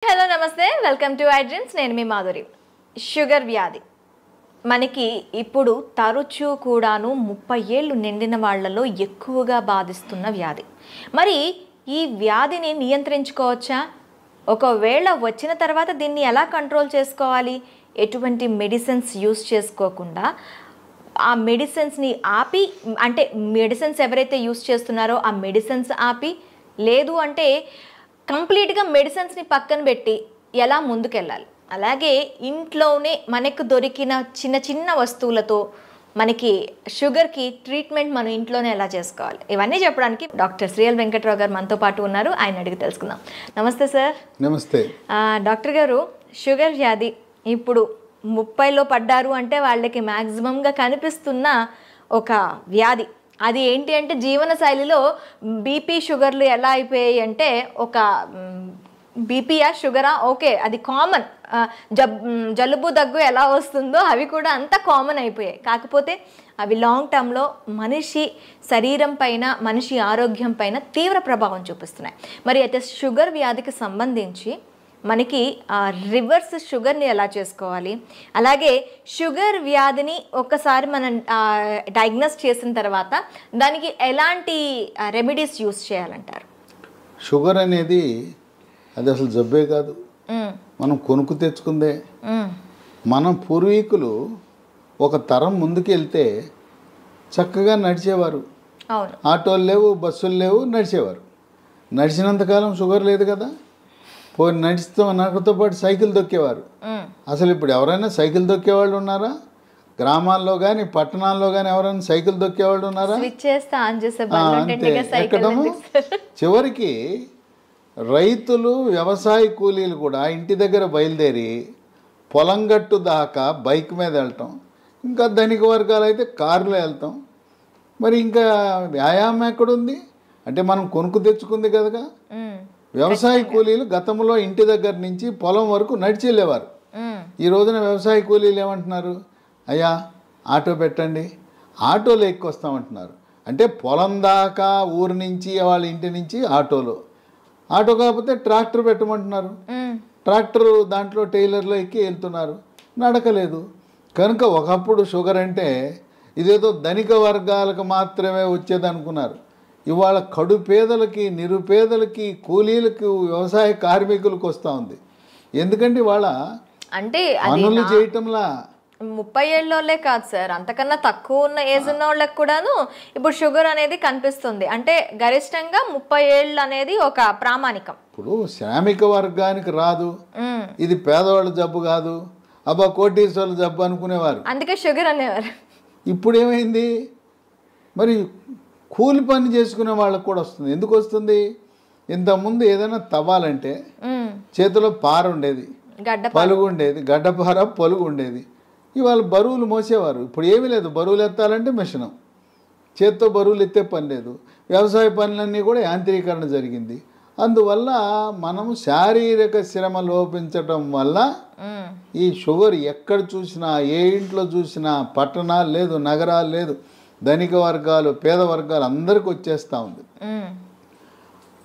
Hello నమస్తే welcome to I dreams నేను మీ Madhuri. Sugar వ్యాధి మనకి ఇప్పుడు తరచూ కూడాను 30 ఏళ్ళు నిండిన వాళ్ళలో ఎక్కువగా బాధిస్తున్న వ్యాధి. మరి ఈ వ్యాధిని నియంత్రించుకోవచ్చా? ఒకవేళ వచ్చిన తర్వాత దీన్ని ఎలా కంట్రోల్ చేసుకోవాలి? ఎటువంటి మెడిసిన్స్ యూస్ చేసుకోకుండా ఆ మెడిసిన్స్ని ఆపి, అంటే మెడిసిన్స్ ఎవరైతే యూస్ చేస్తున్నారో ఆ మెడిసిన్స్ ఆపి, లేదు అంటే కంప్లీట్గా మెడిసిన్స్ని పక్కన పెట్టి ఎలా ముందుకెళ్ళాలి? అలాగే ఇంట్లోనే మనకు దొరికిన చిన్న చిన్న వస్తువులతో మనకి షుగర్కి ట్రీట్మెంట్ మనం ఇంట్లోనే ఎలా చేసుకోవాలి, ఇవన్నీ చెప్పడానికి డాక్టర్ శ్రీఎల్ వెంకట్రావు గారు మనతో పాటు ఉన్నారు. ఆయన అడిగి తెలుసుకుందాం. నమస్తే సార్. నమస్తే డాక్టర్ గారు, షుగర్ వ్యాధి ఇప్పుడు 30లో పడ్డారు అంటే వాళ్ళకి మ్యాక్సిమంగా కనిపిస్తున్న ఒక వ్యాధి. అది ఏంటి అంటే జీవనశైలిలో బీపీ షుగర్లు ఎలా అయిపోయాయి అంటే, ఒక బీపీయా షుగరా ఓకే అది కామన్, జలుబు దగ్గు ఎలా వస్తుందో అవి కూడా అంత కామన్ అయిపోయాయి. కాకపోతే అవి లాంగ్ టర్మ్లో మనిషి శరీరం పైన, మనిషి ఆరోగ్యం పైన తీవ్ర ప్రభావం చూపిస్తున్నాయి. మరి అయితే షుగర్ వ్యాధికి సంబంధించి మనకి రివర్స్ షుగర్ని ఎలా చేసుకోవాలి, అలాగే షుగర్ వ్యాధిని ఒక్కసారి మనం డయాగ్నోస్ చేసిన తర్వాత దానికి ఎలాంటి రెమెడీస్ యూస్ చేయాలంటారు? షుగర్ అనేది అది అసలు జబ్బే కాదు, మనం కొనుక్కు తెచ్చుకుందే. మన పూర్వీకులు ఒక తరం ముందుకెళ్తే చక్కగా నడిచేవారు. ఆటోలు లేవు, బస్సులు లేవు, నడిచేవారు. నడిచినంతకాలం షుగర్ లేదు కదా. పోయి నడుస్తూ నాకుతో పాటు సైకిల్ దొక్కేవారు. అసలు ఇప్పుడు ఎవరైనా సైకిల్ దొక్కేవాళ్ళు ఉన్నారా? గ్రామాల్లో కానీ పట్టణాల్లో కానీ ఎవరైనా సైకిల్ దొక్కేవాళ్ళు ఉన్నారా? అంతే. ఎక్కడము చివరికి రైతులు, వ్యవసాయ కూలీలు కూడా ఇంటి దగ్గర బయలుదేరి పొలం గట్టు దాకా బైక్ మీద వెళ్ళటం, ఇంకా ధనిక వర్గాలు అయితే కారులో వెళ్తాం. మరి ఇంకా వ్యాయామం ఎక్కడుంది? అంటే మనం కొనుక్కు తెచ్చుకుంది కదా. వ్యవసాయ కూలీలు గతంలో ఇంటి దగ్గర నుంచి పొలం వరకు నడిచి వెళ్ళేవారు. ఈ రోజున వ్యవసాయ కూలీలు ఏమంటున్నారు? అయ్యా ఆటో పెట్టండి, ఆటోలో ఎక్కువ వస్తామంటున్నారు. అంటే పొలం దాకా ఊరు నుంచి వాళ్ళ ఇంటి నుంచి ఆటోలో, ఆటో కాకపోతే ట్రాక్టర్ పెట్టమంటున్నారు. ట్రాక్టర్ దాంట్లో టైలర్లో ఎక్కి వెళ్తున్నారు, నడకలేదు. కనుక ఒకప్పుడు షుగర్ అంటే ఇదేదో ధనిక వర్గాలకు మాత్రమే వచ్చేది అనుకున్నారు. ఇవాళ కడు పేదలకి, నిరుపేదలకి, కూలీలకు, వ్యవసాయ కార్మికులకు వస్తూ ఉంది. ఎందుకంటే వాళ్ళ అంటే పనులు చేయటంలా 30 ఏళ్ళోళ్ళే కాదు సార్, అంతకన్నా తక్కువ ఉన్న ఏజ్ ఉన్న వాళ్ళకి కూడాను ఇప్పుడు షుగర్ అనేది కనిపిస్తుంది. అంటే గరిష్టంగా 30 ఏళ్ళు అనేది ఒక ప్రామాణికం. ఇప్పుడు శ్రామిక వర్గానికి రాదు, ఇది పేదవాళ్ళ జబ్బు కాదు, అబ్బా కోటీశ్వర్ల జబ్బు అనుకునేవారు, అందుకే షుగర్ అనేవారు. ఇప్పుడు ఏమైంది? మరి కూలి పని చేసుకునే వాళ్ళకు కూడా వస్తుంది. ఎందుకు వస్తుంది? ఇంతకుముందు ఏదైనా తవ్వాలంటే చేతిలో పార ఉండేది, పలుగు ఉండేది, గడ్డపార పలుగు ఉండేది. ఇవాళ బరువులు మోసేవారు. ఇప్పుడు ఏమీ లేదు, బరువులు ఎత్తాలంటే మిషను, చేత్తో బరువులు ఎత్తే పని లేదు. వ్యవసాయ పనులన్నీ కూడా యాంత్రీకరణ జరిగింది. అందువల్ల మనము శారీరక శ్రమ లోపించటం వల్ల ఈ షుగర్ ఎక్కడ చూసినా, ఏ ఇంట్లో చూసినా, పట్టణాలు లేదు, నగరాలు లేదు, ధనిక వర్గాలు, పేద వర్గాలు అందరికి వచ్చేస్తూ ఉంది.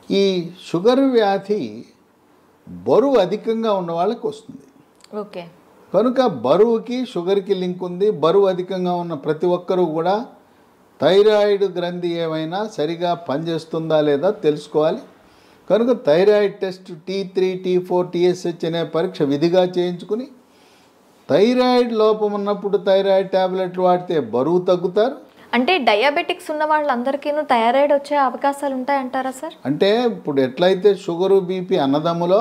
ఈ షుగర్ వ్యాధి బరువు అధికంగా ఉన్న వాళ్ళకి వస్తుంది. ఓకే. కనుక బరువుకి షుగర్కి లింక్ ఉంది. బరువు అధికంగా ఉన్న ప్రతి ఒక్కరూ కూడా థైరాయిడ్ గ్రంథి ఏమైనా సరిగా పనిచేస్తుందా లేదా తెలుసుకోవాలి. కనుక thyroid test T3, T4, TSH అనే పరీక్ష విధిగా చేయించుకుని, థైరాయిడ్ లోపం ఉన్నప్పుడు థైరాయిడ్ ట్యాబ్లెట్లు వాడితే బరువు తగ్గుతారు. అంటే డయాబెటిక్స్ ఉన్న వాళ్ళందరికీ థైరాయిడ్ వచ్చే అవకాశాలు ఉంటాయంటారా సార్? అంటే ఇప్పుడు ఎట్లయితే షుగరు, బీపీ అన్నదమ్ములో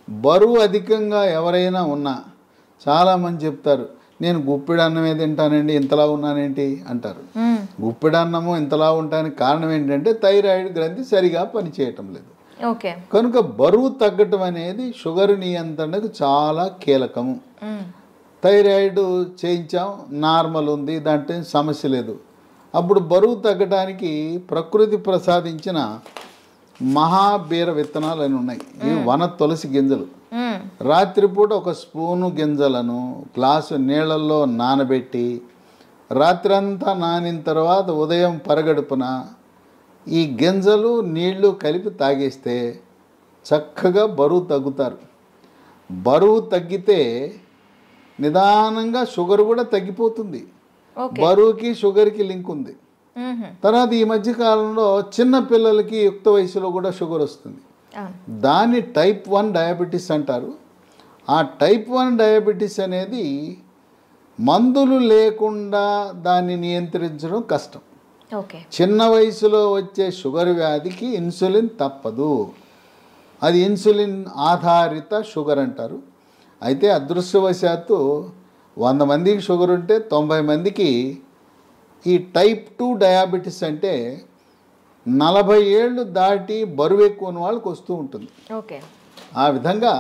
బరువు అధికంగా ఎవరైనా ఉన్నా చాలామంది చెప్తారు, నేను గుప్పిడి అన్నమే తింటానండి, ఇంతలా ఉన్నానేంటి అంటారు. గుప్పిడి అన్నము ఇంతలా ఉండడానికి కారణం ఏంటంటే థైరాయిడ్ గ్రంథి సరిగా పనిచేయటం లేదు. ఓకే. కనుక బరువు తగ్గటం అనేది షుగర్ నియంత్రణకు చాలా కీలకము. థైరాయిడ్ చేయించాం, నార్మల్ ఉంది, దాంట్లో సమస్య లేదు. అప్పుడు బరువు తగ్గడానికి ప్రకృతి ప్రసాదించిన మహాబీర విత్తనాలు అని ఉన్నాయి. ఇవి వన తులసి గింజలు. రాత్రిపూట ఒక స్పూను గింజలను గ్లాసు నీళ్ళల్లో నానబెట్టి రాత్రంతా నానిన తర్వాత ఉదయం పరగడుపున ఈ గింజలు నీళ్లు కలిపి తాగేస్తే చక్కగా బరువు తగ్గుతారు. బరువు తగ్గితే నిదానంగా షుగర్ కూడా తగ్గిపోతుంది. బరువుకి షుగర్కి లింక్ ఉంది. తర్వాత ఈ మధ్య కాలంలో చిన్న పిల్లలకి యుక్త వయసులో కూడా షుగర్ వస్తుంది. దాన్ని టైప్ 1 డయాబెటీస్ అంటారు. ఆ టైప్ 1 డయాబెటీస్ అనేది మందులు లేకుండా దాన్ని నియంత్రించడం కష్టం. చిన్న వయసులో వచ్చే షుగర్ వ్యాధికి ఇన్సులిన్ తప్పదు. అది ఇన్సులిన్ ఆధారిత షుగర్ అంటారు. అయితే అదృష్టవశాత్తు 100 మందికి షుగర్ ఉంటే 90 మందికి ఈ టైప్ 2 డయాబెటీస్ అంటే 40 ఏళ్ళు దాటి బరువు ఎక్కువ ఉన్న వాళ్ళకి వస్తూ ఉంటుంది. ఆ విధంగా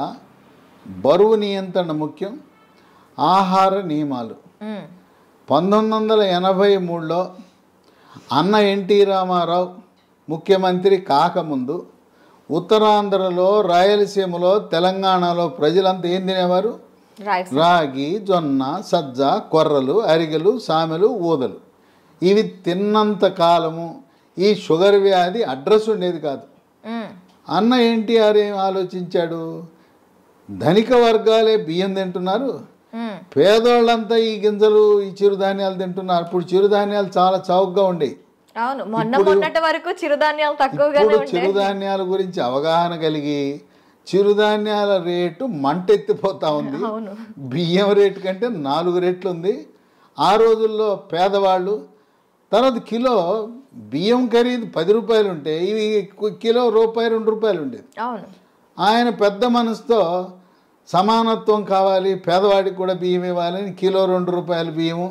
బరువు నియంత్రణ ముఖ్యం. ఆహార నియమాలు 1983లో అన్న ఎన్టీ రామారావు ముఖ్యమంత్రి కాకముందు ఉత్తరాంధ్రలో, రాయలసీమలో, తెలంగాణలో ప్రజలంతా ఏం తినేవారు? రాగి, జొన్న, సజ్జ, కొర్రలు, అరిగెలు, సామెలు, ఊదలు. ఇవి తిన్నంత కాలము ఈ షుగర్ వ్యాధి అడ్రస్ ఉండేది కాదు. అన్న ఎన్టీఆర్ ఏం ఆలోచించాడు? ధనిక వర్గాలే బియ్యం తింటున్నారు, పేదోళ్ళంతా ఈ గింజలు, ఈ చిరుధాన్యాలు తింటున్నారు. ఇప్పుడు చిరుధాన్యాలు చాలా చౌకగా ఉండేవి. చిరుధాన్యాల గురించి అవగాహన కలిగి చిరుధాన్యాల రేటు మంటెత్తిపోతా ఉంది. బియ్యం రేటు కంటే 4 రెట్లు ఉంది. ఆ రోజుల్లో పేదవాళ్ళు తర్వాత కిలో బియ్యం ఖరీదు 10 రూపాయలు ఉంటే ఇవి కిలో రూపాయి 2 రూపాయలు ఉండేది. ఆయన పెద్ద మనసుతో సమానత్వం కావాలి, పేదవాడికి కూడా బియ్యం ఇవ్వాలని కిలో 2 రూపాయలు బియ్యము.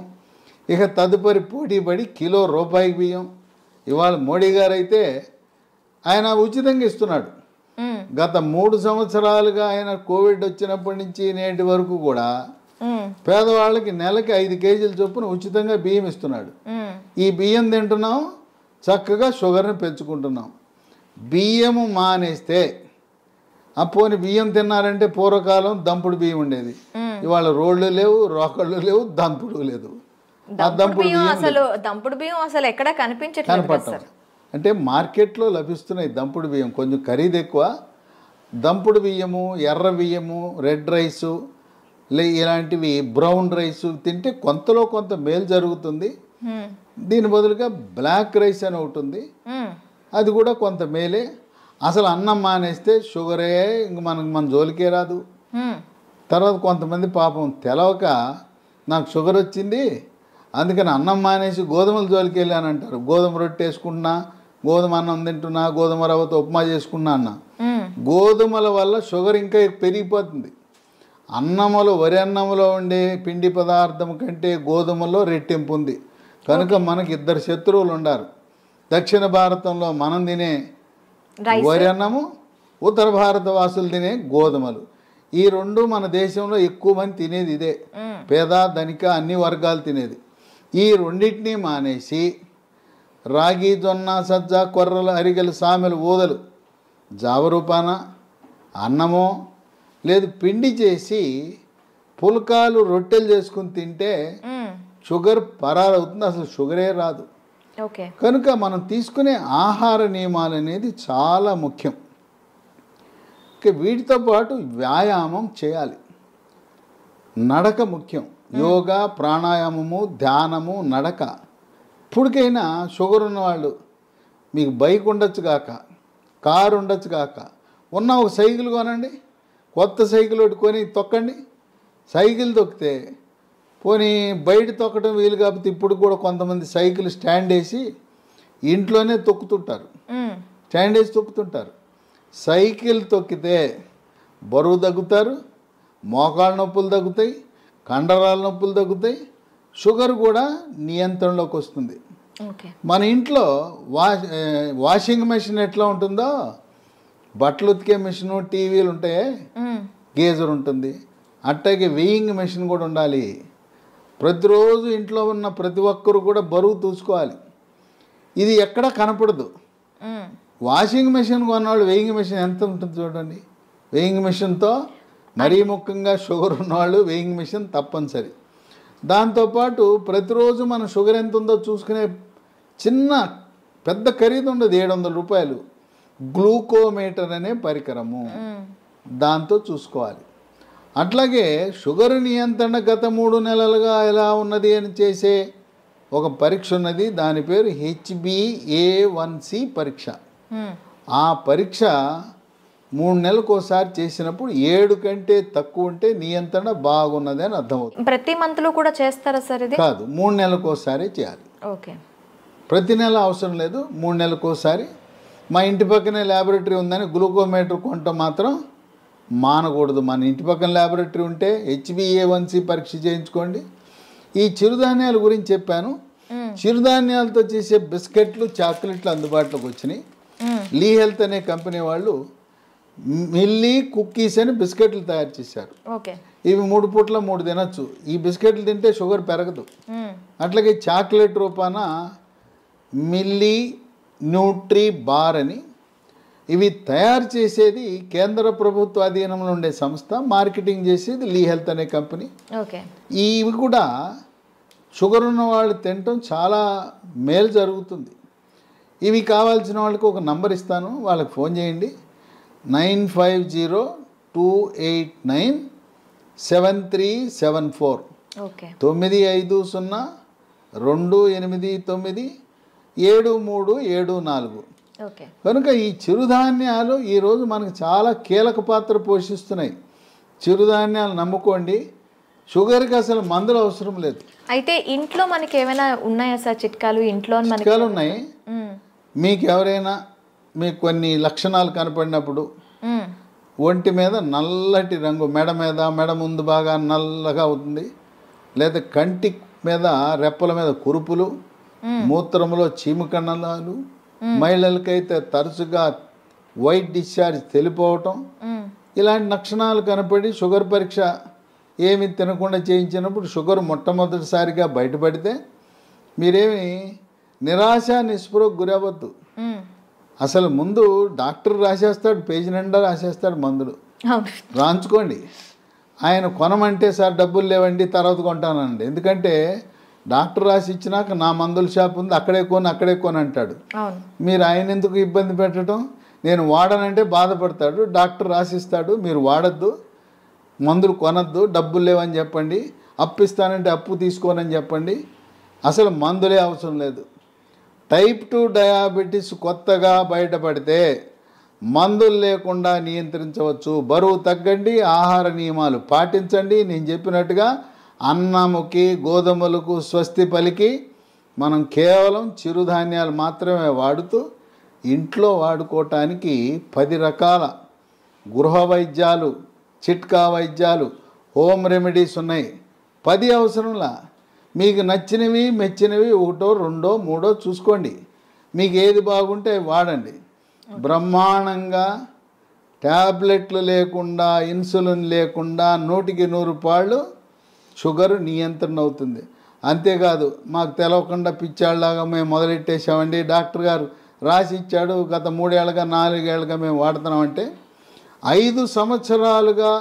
ఇక తదుపరి పోటీపడి కిలో రూపాయి బియ్యం. ఇవాళ మోడీ గారు అయితే ఆయన ఉచితంగా ఇస్తున్నాడు. గత 3 సంవత్సరాలుగా ఆయన కోవిడ్ వచ్చినప్పటి నుంచి నేటి వరకు కూడా పేదవాళ్ళకి నెలకి 5 కేజీల చొప్పున ఉచితంగా బియ్యం ఇస్తున్నాడు. ఈ బియ్యం తింటున్నాం, చక్కగా షుగర్ని పెంచుకుంటున్నాం. బియ్యము మానేస్తే పోని బియ్యం తిన్నారంటే పూర్వకాలం దంపుడు బియ్యం ఉండేది. ఇవాళ రోళ్ళు లేవు, రోకళ్ళు లేవు, దంపుడు లేదు. దంపుడు బియ్యం అసలు ఎక్కడ కనిపించట్లేదు. అంటే మార్కెట్లో లభిస్తున్నాయి దంపుడు బియ్యం, కొంచెం ఖరీదు ఎక్కువ. దంపుడు బియ్యము, ఎర్ర బియ్యము, రెడ్ రైసు, ఇలాంటివి బ్రౌన్ రైసు తింటే కొంతలో కొంత మేలు జరుగుతుంది. దీని బదులుగా బ్లాక్ రైస్ అని ఒకటి ఉంది, అది కూడా కొంత మేలే. అసలు అన్నం మానేస్తే షుగరే ఇంక మన జోలికే రాదు. తర్వాత కొంతమంది పాపం తెలవక నాకు షుగర్ వచ్చింది అందుకని అన్నం మానేసి గోధుమల జోలికి వెళ్ళాను అంటారు. గోధుమ రొట్టె వేసుకుంటున్నా, గోధుమ అన్నం తింటున్నా, గోధుమ రవ్వతో ఉప్మా చేసుకున్నా అన్న. గోధుమల వల్ల షుగర్ ఇంకా పెరిగిపోతుంది. అన్నములో, వరి అన్నములో ఉండే పిండి పదార్థం కంటే గోధుమలో రెట్టింపు ఉంది. కనుక మనకి 2 శత్రువులు ఉండారు. దక్షిణ భారతంలో మనం తినే వరి అన్నము, ఉత్తర భారత వాసులు తినే గోధుమలు. ఈ 2 మన దేశంలో ఎక్కువ మంది తినేది ఇదే. పేద, ధనిక అన్ని వర్గాలు తినేది. ఈ రెండింటినీ మానేసి రాగి, జొన్న, సజ్జ, కొర్రలు, అరిగెలు, సామెలు, ఊదలు జావరూపాన అన్నమో లేదు పిండి చేసి పుల్కాలు, రొట్టెలు చేసుకుని తింటే షుగర్ పరారవుతుంది. అసలు షుగరే రాదు. కనుక మనం తీసుకునే ఆహార నియమాలు అనేది చాలా ముఖ్యం. వీటితో పాటు వ్యాయామం చేయాలి. నడక ముఖ్యం. యోగా, ప్రాణాయామము, ధ్యానము, నడక. ఇప్పటికైనా షుగర్ ఉన్నవాళ్ళు మీకు బైక్ ఉండొచ్చు కాక, కారు ఉండొచ్చు కాక, ఉన్న ఒక సైకిల్ కొనండి. కొత్త సైకిల్ ఒకటి కొని తొక్కండి. సైకిల్ తొక్కితే పోనీ బయట తొక్కడం వీలు కాకపోతే ఇప్పుడు కూడా కొంతమంది సైకిల్ స్టాండ్ వేసి ఇంట్లోనే తొక్కుతుంటారు. స్టాండ్ వేసి తొక్కుతుంటారు. సైకిల్ తొక్కితే బరువు తగ్గుతారు, మోకాళ్ళ నొప్పులు తగ్గుతాయి, కండరాల నొప్పులు తగ్గుతాయి, షుగర్ కూడా నియంత్రణలోకి వస్తుంది. మన ఇంట్లో వాషింగ్ మెషిన్ ఎట్లా ఉంటుందో బట్టలు ఉతికే మెషిన్, టీవీలు ఉంటాయి, గేజర్ ఉంటుంది, అట్టాగే వెయింగ్ మెషిన్ కూడా ఉండాలి. ప్రతిరోజు ఇంట్లో ఉన్న ప్రతి ఒక్కరు కూడా బరువు చూసుకోవాలి. ఇది ఎక్కడ కనపడదు. వాషింగ్ మెషిన్ కొన్నవాళ్ళు వెయింగ్ మెషిన్ ఎంత ఉంటుంది చూడండి. వెయింగ్ మెషిన్తో మరీ ముఖ్యంగా షుగర్ ఉన్నవాళ్ళు వెయింగ్ మెషిన్ తప్పనిసరి. దాంతోపాటు ప్రతిరోజు మన షుగర్ ఎంత ఉందో చూసుకునే చిన్న పెద్ద ఖరీదు ఉండదు. 700 రూపాయలు గ్లూకోమీటర్ అనే పరికరము, దాంతో చూసుకోవాలి. అట్లాగే షుగర్ నియంత్రణ గత 3 నెలలుగా ఎలా ఉన్నది అని చేసే ఒక పరీక్ష ఉన్నది, దాని పేరు HbA1c పరీక్ష. ఆ పరీక్ష 3 నెలలకు ఒకసారి చేసినప్పుడు 7 కంటే తక్కువ ఉంటే నియంత్రణ బాగున్నది అని అర్థమవుతుంది. ప్రతి మంత్లో కూడా చేస్తారా సార్ ఇది? కాదు, 3 నెలలకు ఒకసారి చేయాలి. ఓకే. ప్రతి నెల అవసరం లేదు, 3 నెలలకు ఒకసారి. మా ఇంటి పక్కనే ల్యాబొరేటరీ ఉందని గ్లూకోమీటర్ కొంట మాత్రం మానకూడదు. మన ఇంటి పక్కన ల్యాబొరేటరీ ఉంటే HbA1c పరీక్ష చేయించుకోండి. ఈ చిరుధాన్యాల గురించి చెప్పాను. చిరుధాన్యాలతో చేసే బిస్కెట్లు, చాక్లెట్లు అందుబాటులోకి వచ్చినాయి. లీ హెల్త్ అనే కంపెనీ వాళ్ళు మిల్లీ కుక్కీస్ అని బిస్కెట్లు తయారు చేశారు. ఇవి 3 పూట్ల 3 తినచ్చు. ఈ బిస్కెట్లు తింటే షుగర్ పెరగదు. అట్లాగే చాక్లెట్ రూపాన మిల్లీ న్యూట్రీ బార్ అని, ఇవి తయారు చేసేది కేంద్ర ప్రభుత్వ అధీనంలో ఉండే సంస్థ, మార్కెటింగ్ చేసేది లీ హెల్త్ అనే కంపెనీ. ఇవి కూడా షుగర్ ఉన్న వాళ్ళు తినటం చాలా మేలు జరుగుతుంది. ఇవి కావాల్సిన వాళ్ళకి ఒక నంబర్ ఇస్తాను, వాళ్ళకి ఫోన్ చేయండి. 9502897374 950289737 కనుక ఈ చిరుధాన్యాలు ఈరోజు మనకు చాలా కీలక పాత్ర పోషిస్తున్నాయి. చిరుధాన్యాలు నమ్ముకోండి, షుగర్కి అసలు మందులు అవసరం లేదు. అయితే ఇంట్లో మనకి ఏమైనా ఉన్నాయా సార్ చిట్కాలు? ఇంట్లో చిట్కాలు ఉన్నాయి. మీకు ఎవరైనా మీకు కొన్ని లక్షణాలు కనపడినప్పుడు ఒంటి మీద నల్లటి రంగు, మెడ ముందు బాగా నల్లగా అవుతుంది, లేదా కంటి మీద రెప్పల మీద కురుపులు, మూత్రంలో చీమకణాలు, మహిళలకైతే తరచుగా వైట్ డిశ్చార్జ్ తెలిపోవటం, ఇలాంటి లక్షణాలు కనపడి షుగర్ పరీక్ష ఏమి తినకుండా చేయించినప్పుడు షుగర్ మొట్టమొదటిసారిగా బయటపడితే మీరేమి నిరాశ నిస్పృహకు గురవద్దు. అసలు ముందు డాక్టర్ రాసేస్తాడు, పేజీ నిండా రాసేస్తాడు మందులు, రాంచుకోండి. ఆయన కొనమంటే సార్ డబ్బులు లేవండి తర్వాత కొంటానండి, ఎందుకంటే డాక్టర్ రాసి ఇచ్చినాక నా మందుల షాప్ ఉంది అక్కడే కొని అంటాడు. మీరు ఆయన ఎందుకు ఇబ్బంది పెట్టడం? నేను వాడనంటే బాధపడతాడు, డాక్టర్ రాసిస్తాడు, మీరు వాడద్దు, మందులు కొనద్దు, డబ్బులు లేవని చెప్పండి, అప్పు ఇస్తానంటే అప్పు తీసుకోనని చెప్పండి. అసలు మందులే అవసరం లేదు. టైప్ 2 డయాబెటీస్ కొత్తగా బయటపడితే మందులు లేకుండా నియంత్రించవచ్చు. బరువు తగ్గండి, ఆహార నియమాలు పాటించండి. నేను చెప్పినట్టుగా అన్నముకి గోధుమలకు స్వస్తి పలికి మనం కేవలం చిరుధాన్యాలు మాత్రమే వాడుతూ ఇంట్లో వాడుకోవటానికి 10 రకాల గృహ వైద్యాలు, చిట్కా వైద్యాలు, హోమ్ రెమెడీస్ ఉన్నాయి. 10 అవసరంలా. మీకు నచ్చినవి మెచ్చినవి 1, 2, 3 చూసుకోండి. మీకు ఏది బాగుంటే వాడండి. బ్రహ్మాండంగా ట్యాబ్లెట్లు లేకుండా, ఇన్సులిన్ లేకుండా 100కి 100 పాళ్ళు షుగర్ నియంత్రణ అవుతుంది. అంతేకాదు మాకు తెలవకుండా పిచ్చాళ్ళలాగా మేము మొదలెట్టేసామండి, డాక్టర్ గారు రాసి ఇచ్చాడు, గత 3 ఏళ్ళగా 4 ఏళ్ళగా మేము వాడుతున్నామంటే 5 సంవత్సరాలుగా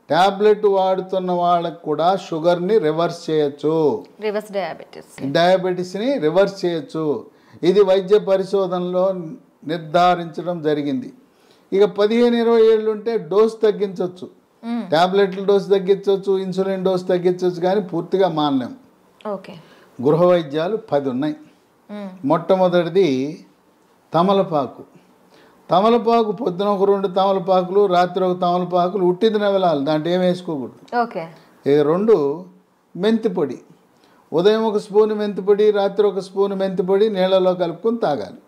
ట్యాబ్లెట్ వాడుతున్న వాళ్ళకు కూడా షుగర్ని రివర్స్ చేయొచ్చు, డయాబెటీస్ని రివర్స్ చేయొచ్చు. ఇది వైద్య పరిశోధనలో నిర్ధారించడం జరిగింది. ఇక 15-20 ఏళ్ళు ఉంటే డోస్ తగ్గించవచ్చు, ట్యాబ్లెట్ల డోస్ తగ్గించవచ్చు, ఇన్సులిన్ డోస్ తగ్గించవచ్చు, కానీ పూర్తిగా మానలేం. గృహ వైద్యాలు 10 ఉన్నాయి. మొట్టమొదటిది తమలపాకు. తమలపాకు పొద్దున ఒక 2 తమలపాకులు, రాత్రి ఒక తమలపాకులు ఉట్టిది నవలాలి, దాంట్లో ఏం వేసుకోకూడదు. ఇక 2 మెంతిపొడి. ఉదయం 1 స్పూను మెంతిపొడి, రాత్రి 1 స్పూను మెంతిపొడి నీళ్ళలో కలుపుకొని తాగాలి.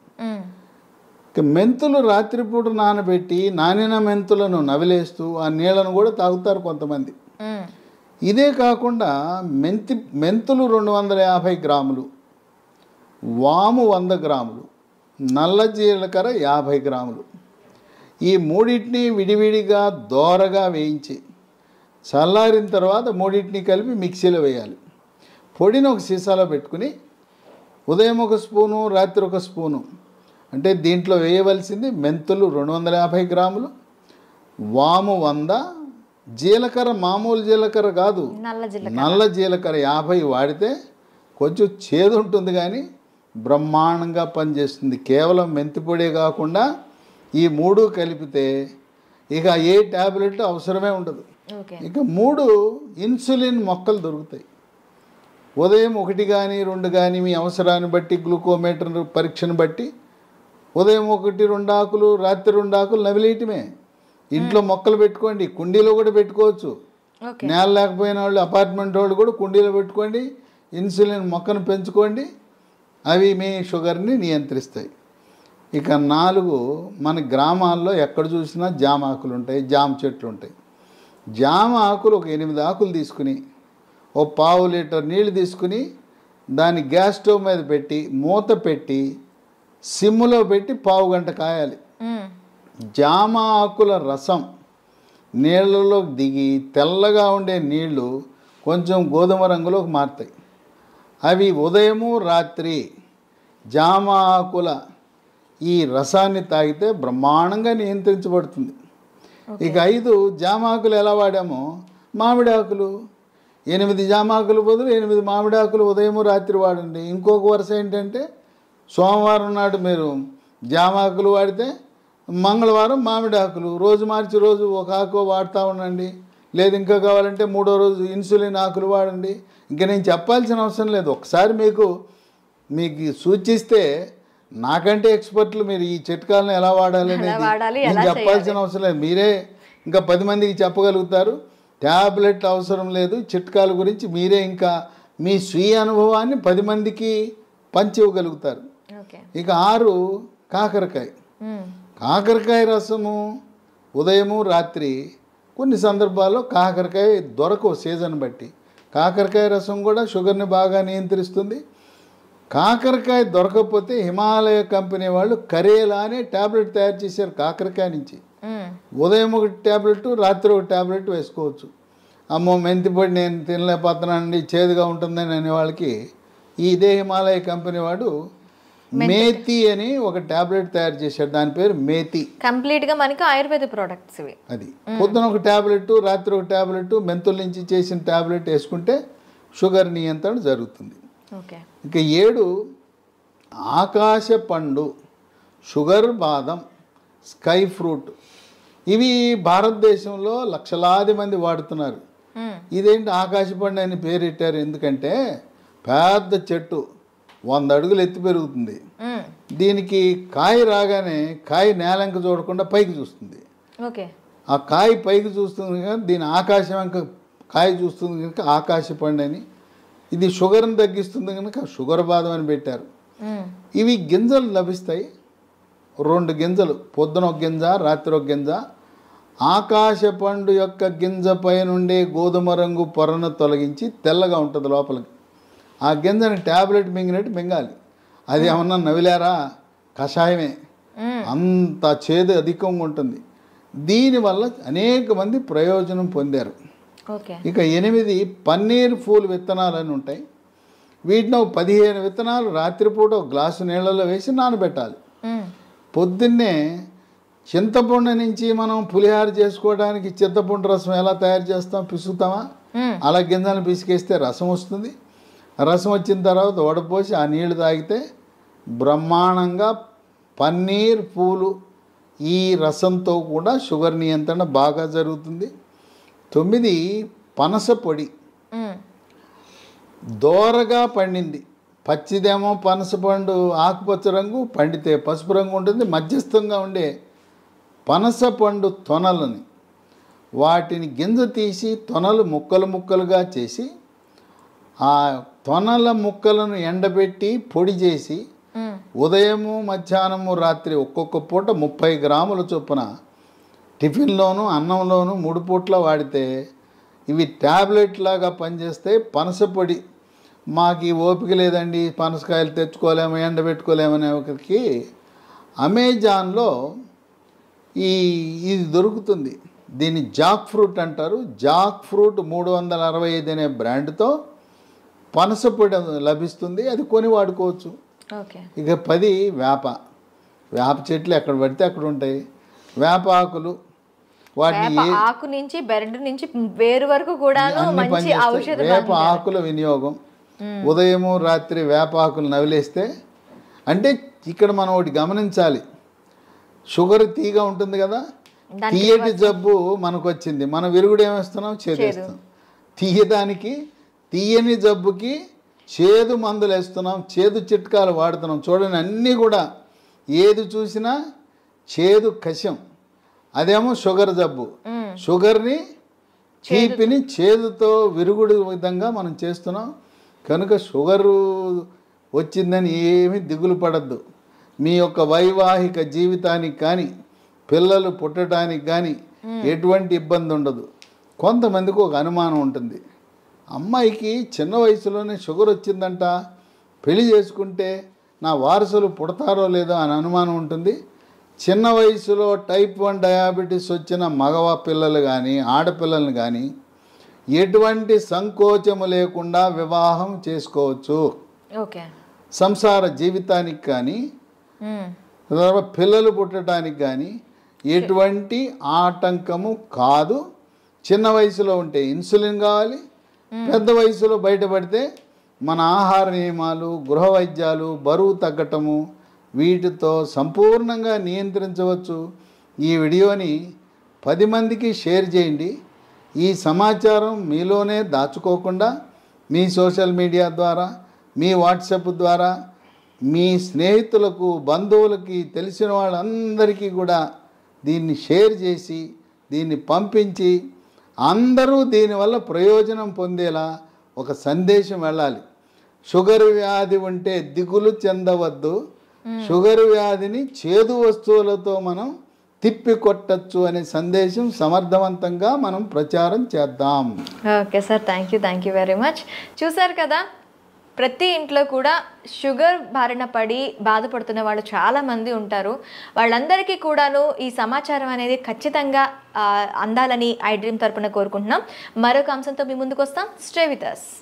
ఇక మెంతులు రాత్రిపూట నానబెట్టి నానిన మెంతులను నవిలేస్తూ ఆ నీళ్ళను కూడా తాగుతారు కొంతమంది. ఇదే కాకుండా మెంతులు 250 గ్రాములు, వాము 100 గ్రాములు, నల్ల జీలకర్ర 50 గ్రాములు, ఈ 3టిని విడివిడిగా దోరగా వేయించి చల్లారిన తర్వాత 3టిని కలిపి మిక్సీలో వేయాలి. పొడిని ఒక సీసాలో పెట్టుకుని ఉదయం 1 స్పూను, రాత్రి 1 స్పూను, అంటే దీంట్లో వేయవలసింది మెంతులు 250 గ్రాములు, వాము 100, జీలకర్ర మామూలు జీలకర్ర కాదు, నల్ల జీలకర్ర 50 వాడితే కొంచెం చేదు ఉంటుంది కానీ బ్రహ్మాండంగా పనిచేస్తుంది. కేవలం మెంతిపొడే కాకుండా ఈ 3 కలిపితే ఇక ఏ ట్యాబ్లెట్ అవసరమే ఉండదు. ఓకే. ఇక 3 ఇన్సులిన్ మొక్కలు దొరుకుతాయి. ఉదయం 1 కానీ 2 కానీ మీ అవసరాన్ని బట్టి గ్లూకోమీటర్ పరీక్షను బట్టి ఉదయం 1, 2 ఆకులు, రాత్రి 2 ఆకులు నవిలేయటమే. ఇంట్లో మొక్కలు పెట్టుకోండి, కుండీలో కూడా పెట్టుకోవచ్చు. ఓకే. నేల లేకపోయిన వాళ్ళు, అపార్ట్మెంట్ వాళ్ళు కూడా కుండీలో పెట్టుకోండి, ఇన్సులిన్ మొక్కను పెంచుకోండి. అవి మీ షుగర్ని నియంత్రిస్తాయి. ఇక 4 మన గ్రామాల్లో ఎక్కడ చూసినా జామ ఆకులు ఉంటాయి, జామ చెట్లు ఉంటాయి. జామ ఆకులు ఒక 8 ఆకులు తీసుకుని ఓ 1/2 లీటర్ నీళ్ళు తీసుకుని దాన్ని గ్యాస్ స్టవ్ మీద పెట్టి మూత పెట్టి సిమ్లో పెట్టి 1/2 గంట కాయాలి. జామ ఆకుల రసం నీళ్ళలోకి దిగి తెల్లగా ఉండే నీళ్లు కొంచెం గోధుమ రంగులోకి మారుతాయి. అవి ఉదయము రాత్రి జామ ఆకుల ఈ రసాన్ని తాగితే బ్రహ్మాండంగా నియంత్రించబడుతుంది. ఇక 5 జామ ఆకులు ఎలా వాడామో మామిడి ఆకులు 8 జామ ఆకులు బదులు 8 మామిడి ఆకులు ఉదయము రాత్రి వాడండి. ఇంకొక వరుస ఏంటంటే సోమవారం నాడు మీరు జామ ఆకులు వాడితే మంగళవారం మామిడి ఆకులు, రోజు మార్చి రోజు ఒక ఆకు వాడుతూ ఉండండి. లేదు ఇంకా కావాలంటే 3వ రోజు ఇన్సులిన్ ఆకులు వాడండి. ఇంకా నేను చెప్పాల్సిన అవసరం లేదు. ఒకసారి మీకు సూచిస్తే నాకంటే ఎక్స్పర్ట్లు మీరు ఈ చిట్కాలను ఎలా వాడాలి అనేది నేను చెప్పాల్సిన అవసరం లేదు. మీరే ఇంకా 10 మందికి చెప్పగలుగుతారు. ట్యాబ్లెట్ అవసరం లేదు. చిట్కాల గురించి మీరే ఇంకా మీ స్వీయ అనుభవాన్ని 10 మందికి పంచివ్వగలుగుతారు. ఇక 6 కాకరకాయ. కాకరకాయ రసము ఉదయము రాత్రి కొన్ని సందర్భాల్లో కాకరకాయ దొరకవు సీజన్ బట్టి. కాకరకాయ రసం కూడా షుగర్ని బాగా నియంత్రిస్తుంది. కాకరకాయ దొరకకపోతే హిమాలయ కంపెనీ వాళ్ళు కరేలా అనే ట్యాబ్లెట్ తయారు చేశారు కాకరకాయ నుంచి. ఉదయం 1 ట్యాబ్లెట్, రాత్రి 1 ట్యాబ్లెట్ వేసుకోవచ్చు. అమ్మో మెంతిపొడి నేను తినలేకపోతున్నానండి, చేదుగా ఉంటుందని అనే వాళ్ళకి ఇదే హిమాలయ కంపెనీ వాడు మేతి అని ఒక ట్యాబ్లెట్ తయారు చేశాడు. దాని పేరు మేతి. కంప్లీట్గా మనకి ఆయుర్వేద ప్రోడక్ట్స్ ఇవి. అది పొద్దున 1 ట్యాబ్లెట్, రాత్రి 1 ట్యాబ్లెట్ మెంతుల నుంచి చేసిన ట్యాబ్లెట్ వేసుకుంటే షుగర్ నియంత్రణ జరుగుతుంది. ఇక 7 ఆకాశ పండు, షుగర్ బాదం, స్కై ఫ్రూట్. ఇవి భారతదేశంలో లక్షలాది మంది వాడుతున్నారు. ఇదేంటి ఆకాశ పండు అని పేరెట్టారు ఎందుకంటే పెద్ద చెట్టు 100 అడుగులు ఎత్తి పెరుగుతుంది. దీనికి కాయ రాగానే కాయ నేలంక చూడకుండా పైకి చూస్తుంది. ఆ కాయ పైకి చూస్తుంది కనుక దీని ఆకాశం వెంక కాయ చూస్తుంది కనుక ఆకాశ పండు అని. ఇది షుగర్ని తగ్గిస్తుంది కనుక షుగర్ బాదం అని పెట్టారు. ఇవి గింజలు లభిస్తాయి. 2 గింజలు, పొద్దున 1 గింజ, రాత్రి 1 గింజ. ఆకాశ పండు యొక్క గింజ పై నుండే గోధుమ రంగు పొరను తొలగించి తెల్లగా ఉంటుంది లోపలికి. ఆ గింజని ట్యాబ్లెట్ మింగినట్టు మింగాలి. అది ఏమన్నా నవిలారా, కషాయమే. అంత చేదు అధికంగా ఉంటుంది. దీనివల్ల అనేక మంది ప్రయోజనం పొందారు. ఇక 8 పన్నీర్ పూలు విత్తనాలు అని ఉంటాయి. వీటిని 15 విత్తనాలు రాత్రిపూట 1 గ్లాసు నీళ్ళలో వేసి నానబెట్టాలి. పొద్దున్నే చింతపండు నుంచి మనం పులిహార చేసుకోవడానికి చింతపండు రసం ఎలా తయారు చేస్తాం, పిసుకుతామా? అలా గింజలను పిసికేస్తే రసం వస్తుంది. రసం వచ్చిన తర్వాత వడపోసి ఆ నీళ్లు తాగితే బ్రహ్మాండంగా పన్నీర్ పూలు ఈ రసంతో కూడా షుగర్ నియంత్రణ బాగా జరుగుతుంది. 9 పనస పొడి. దోరగా పండింది, పచ్చిదేమో పనస పండు ఆకుపచ్చ రంగు, పండితే పసుపు రంగు ఉంటుంది. మధ్యస్థంగా ఉండే పనస పండు తొనలని వాటిని గింజ తీసి తొనలు ముక్కలు ముక్కలుగా చేసి ఆ తొనల ముక్కలను ఎండబెట్టి పొడి చేసి ఉదయము మధ్యాహ్నము రాత్రి ఒక్కొక్క పూట 30 గ్రాముల చొప్పున టిఫిన్లోను అన్నంలోను 3 పూట్ల వాడితే ఇవి ట్యాబ్లెట్ లాగా పనిచేస్తే. పనస పొడి మాకు ఈ ఓపిక లేదండి, పనసకాయలు తెచ్చుకోలేము, ఎండబెట్టుకోలేమనే ఒకరికి అమెజాన్లో ఇది దొరుకుతుంది. దీన్ని జాక్ ఫ్రూట్ అంటారు. జాక్ ఫ్రూట్ 365 అనే బ్రాండ్తో పనస పొడి లభిస్తుంది. అది కొని వాడుకోవచ్చు. ఇక 10 వేప చెట్లు ఎక్కడ పడితే అక్కడ ఉంటాయి. వేప ఆకులు వాటిని ఆకు నుంచి బెరడు నుంచి వేరు వరకు కూడా వేప ఆకుల వినియోగం ఉదయము రాత్రి వేప ఆకులు నవిలేస్తే. అంటే ఇక్కడ మనం ఒకటి గమనించాలి, షుగర్ తీగా ఉంటుంది కదా, తీయటి జబ్బు మనకు వచ్చింది, మన విరుగుడు ఏమేస్తున్నాం, చేదేస్తాం. తీయదానికి, తీయని జబ్బుకి చేదు మందులు వేస్తున్నాం, చేదు చిట్కాలు వాడుతున్నాం. చూడండి, అన్నీ కూడా ఏది చూసినా చేదు కషం. అదేమో షుగర్ జబ్బు. షుగర్ని, తీపిని చేదుతో విరుగుడు విధంగా మనం చేస్తున్నాం. కనుక షుగరు వచ్చిందని ఏమీ దిగులు పడద్దు. మీ యొక్క వైవాహిక జీవితానికి కానీ, పిల్లలు పుట్టడానికి కానీ ఎటువంటి ఇబ్బంది ఉండదు. కొంతమందికి ఒక అనుమానం ఉంటుంది, అమ్మాయికి చిన్న వయసులోనే షుగర్ వచ్చిందంట, పెళ్లి చేసుకుంటే నా వారసులు పుడతారో లేదో అని అనుమానం ఉంటుంది. చిన్న వయసులో టైప్ 1 డయాబెటీస్ వచ్చిన మగవ పిల్లలు కానీ, ఆడపిల్లలను కానీ ఎటువంటి సంకోచము లేకుండా వివాహం చేసుకోవచ్చు. ఓకే. సంసార జీవితానికి కానీ, పిల్లలు పుట్టడానికి కానీ ఎటువంటి ఆటంకము కాదు. చిన్న వయసులో ఉంటే ఇన్సులిన్ కావాలి, పెద్ద వయసులో బయటపడితే మన ఆహార నియమాలు, గృహ వైద్యాలు, బరువు తగ్గటము, వీటితో సంపూర్ణంగా నియంత్రించవచ్చు. ఈ వీడియోని 10 మందికి షేర్ చేయండి. ఈ సమాచారం మీలోనే దాచుకోకుండా మీ సోషల్ మీడియా ద్వారా, మీ వాట్సాప్ ద్వారా, మీ స్నేహితులకు, బంధువులకి, తెలిసిన వాళ్ళందరికీ కూడా దీన్ని షేర్ చేసి, దీన్ని పంపించి, అందరూ దీనివల్ల ప్రయోజనం పొందేలా ఒక సందేశం వెళ్ళాలి. షుగర్ వ్యాధి ఉంటే దిగులు చెందవద్దు, షుగర్ వ్యాధిని చేదు వస్తువులతో మనం తిప్పి కొట్టచ్చు అనే సందేశం సమర్థవంతంగా మనం ప్రచారం చేద్దాం. Okay sir, thank you very much. చూసారు కదా, ప్రతి ఇంట్లో కూడా షుగర్ బారిన పడి బాధపడుతున్న వాళ్ళు చాలామంది ఉంటారు. వాళ్ళందరికీ కూడాను ఈ సమాచారం అనేది ఖచ్చితంగా అందాలని ఐ డ్రీమ్ తరపున కోరుకుంటున్నాం. మరొక అంశంతో మీ ముందుకు వస్తాం. Stay with us.